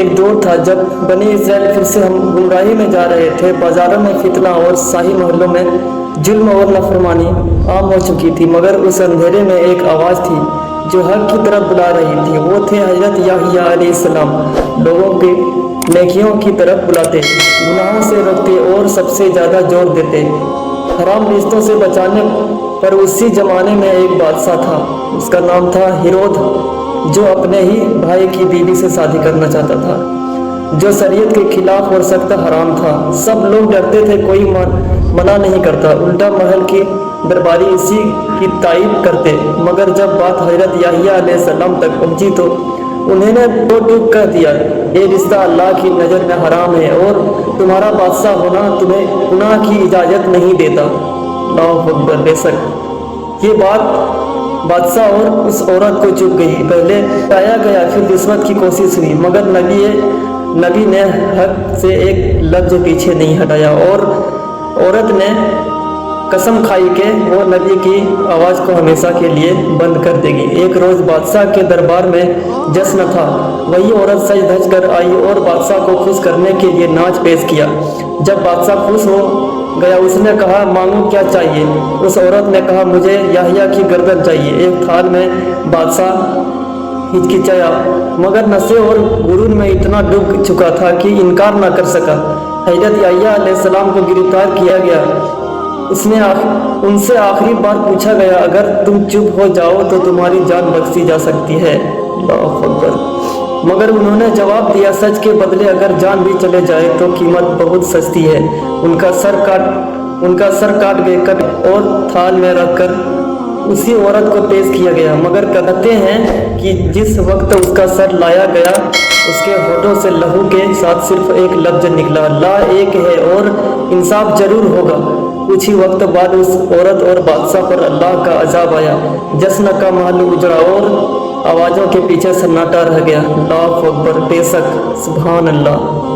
ایک دور تھا جب بنی اسرائیل پھر سے ہم گمراہی میں جا رہے تھے۔ بازاروں میں فتنہ اور شاہی محلوں میں ظلم اور نافرمانی عام ہو چکی تھی، مگر اس اندھیرے میں ایک آواز تھی جو حق کی طرف بلا رہی تھی۔ وہ تھے حضرت یحییٰ علیہ السلام، لوگوں کے نیکیوں کی طرف بلاتے، گناہوں سے روکتے اور سب سے زیادہ زور دیتے حرام رشتوں سے بچانے پر۔ اسی زمانے میں ایک بادشاہ تھا، اس کا نام تھا ہیرود، جو اپنے ہی بھائی کی بیوی سے شادی کرنا چاہتا تھا، جو شریعت کے خلاف اور سخت حرام تھا۔ سب لوگ ڈرتے تھے، کوئی منع نہیں کرتا، الٹا محل کی درباری اسی کی تائید کرتے۔ مگر جب بات حضرت یحییٰ علیہ السلام تک پہنچی تو انہوں نے دو ٹوک کہہ دیا، یہ رشتہ اللہ کی نظر میں حرام ہے اور تمہارا بادشاہ ہونا تمہیں گناہ کی اجازت نہیں دیتا۔ اللہ اکبر! بے شک یہ بات بادشاہ اور اس عورت کو چپ گئی۔ پہلے ٹایا گیا، پھر رشوت کی کوشش ہوئی، مگر نبی نے حق سے ایک لفظ پیچھے نہیں ہٹایا، اور عورت نے قسم کھائی کہ وہ نبی کی آواز کو ہمیشہ کے لیے بند کر دے گی۔ ایک روز بادشاہ کے دربار میں جشن تھا۔ وہی عورت سج دھج کر آئی اور بادشاہ کو خوش کرنے کے لیے ناچ پیش کیا۔ جب بادشاہ خوش ہو گیا، اس نے کہا، مانگو کیا چاہیے؟ اس عورت نے کہا، مجھے یحییٰ کی گردن چاہیے۔ ایک تھال میں بادشاہ ہچکچایا، مگر نشے اور غرور میں اتنا ڈوب چکا تھا کہ انکار نہ کر سکا۔ حضرت یحییٰ علیہ السلام کو گرفتار کیا گیا۔ ان سے آخری بار پوچھا گیا، اگر تم چپ ہو جاؤ تو تمہاری جان بخشی جا سکتی ہے۔ اللہ اکبر! مگر انہوں نے جواب دیا، سچ کے بدلے اگر جان بھی چلے جائے تو قیمت بہت سستی ہے۔ ان کا سر کاٹ گئے اور تھال میں رکھ کر اسی عورت کو پیش کیا گیا۔ مگر کہتے ہیں کہ جس وقت اس کا سر لایا گیا، اس کے ہونٹوں سے لہو کے ساتھ صرف ایک لفظ نکلا، اللہ ایک ہے اور انصاف ضرور ہوگا۔ کچھ ہی وقت بعد اس عورت اور بادشاہ پر اللہ کا عذاب آیا۔ جشن کا محل اجڑا اور آوازوں کے پیچھے سناٹا رہ گیا۔ اللہ اکبر! بے شک! سبحان اللہ!